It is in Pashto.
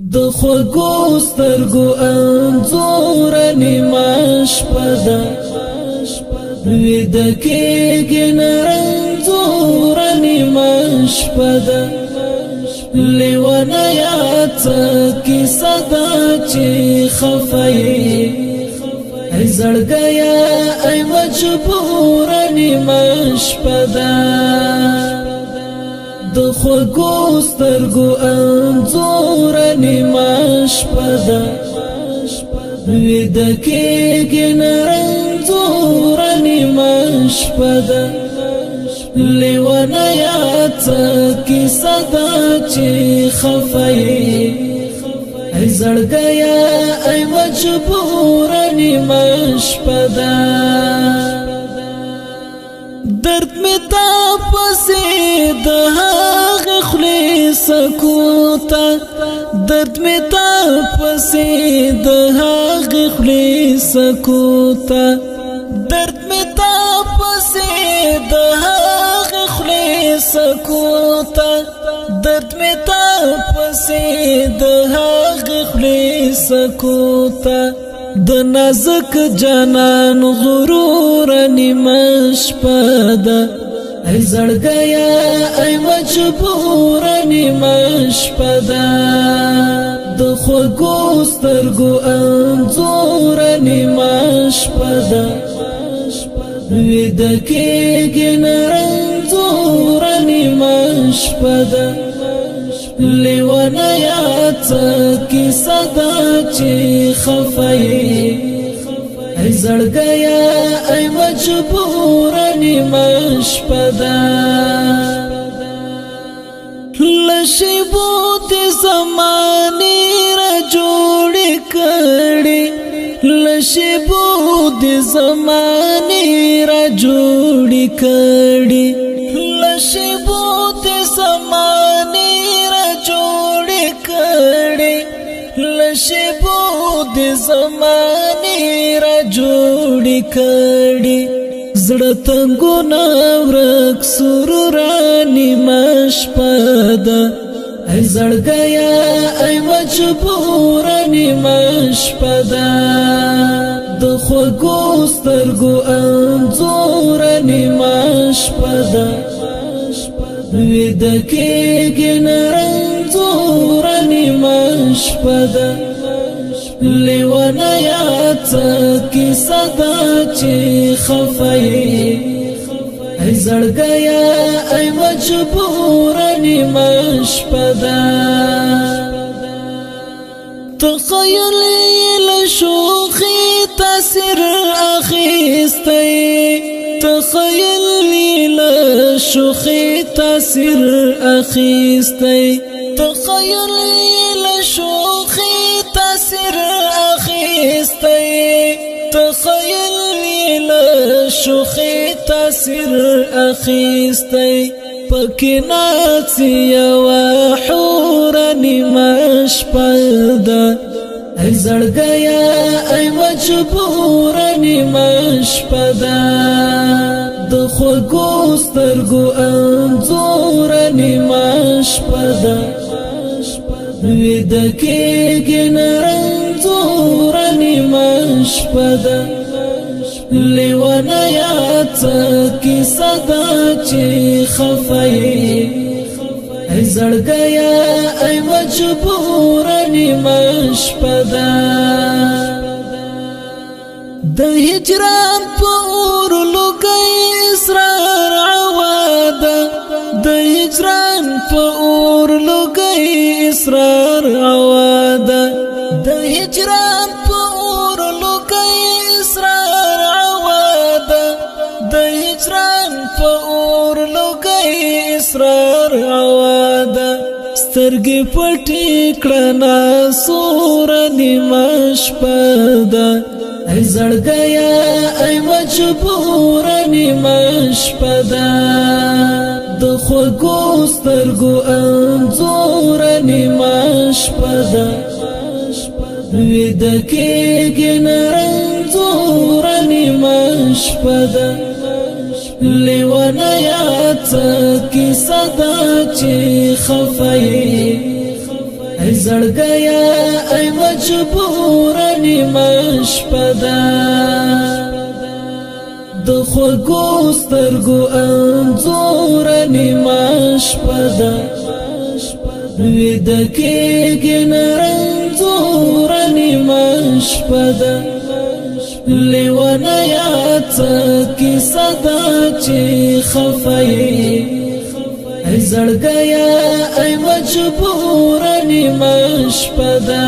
د خوږو سترګو انځور نیمه شپه ده ویده کېږي نه رنځور نیمه شپه ده لیونه یاد څه کیسه ده چې خفه یې ای زړګیه ای مجبور نیمه شپه ده د خوږو سترګو انځور نیمه شپه ده ویده کېږي نه رنځور نیمه شپه ده لیونه یاد څه کیسه ده چې خفه یې ای زړګیه ای مجبور نیمه شپه ده درد می تا پسې د هغه خولې سکوتا درد می تا پسې د هغه خولې سکوتا درد می تا پسې د هغه خولې سکوتا درد می تا پسې د هغه خولې سکوتا د نازک جانان غرور نیمه شپه ده ای زړګیه ای مجبور نیمه شپه ده د خوږو سترګو انځور نیمه شپه ده ویده کېږي نه رنځور نیمه شپه ده لیونه یاد څه کیسه ده چې خفه یې ای زړګیه ای مجبور نیمه شپه ده له شیبو د زمانې را جوړې کړې له شیبو د زمانې را جوړې کړې له شیبو د زمانې لشبو د زمانې را جوړې کړې زړه تنګونه ورک سرور نیمه شپه ده ای زړګیه ای مجبور نیمه شپه ده د خوږو سترګو انځور نیمه شپه ده ویده کېږي نه رنځور نیمه شپه ده لیونه یاد څه کیسه ده چې خفه یې ای زړګیه ای مجبور نیمه شپه ده تخیل له شوخي تاثیر اخیستی تخیل له شوخي تاثیر اخیستی تخیل له شوخي تاثیر اخیستی تخیل له شوخي تاثیر اخیستی پکې ناڅي یوه حور نیمه شپه ده ای زړګیه ای مجبور نیمه شپه ده د خوږو سترګو انځور نیمه شپه ده ویده کېږي نه رنځور نیمه شپه ده لیونه یاد څه کیسه ده چې خفه یې ای زړګیه ای مجبور نیمه شپه ده د هجران په اور لوګی اسرار عواده د هجران په اور لوګی اسرار عواده د هجران په اور لوګی اسرار عواده د هجران په اور لوګی اسرار عواده سترګې پټې کړه ناسور نیمه شپه ده ای زړګیه ای مجبور نیمه شپه ده د خوږو سترګو انځور نیمه شپه ده ویده کېږي نه رنځور نیمه شپه ده لیونه یاد څه کیسه ده چې خفه یې ای زړګیا ای مجبور نیمش پدا د خوږو سترګو انځور نیمش پدا وید کېږي نرنځور نیمش پدا لیوانه یاد کی صدا چې خفای ای زړګیا ای مجبور نیمش پدا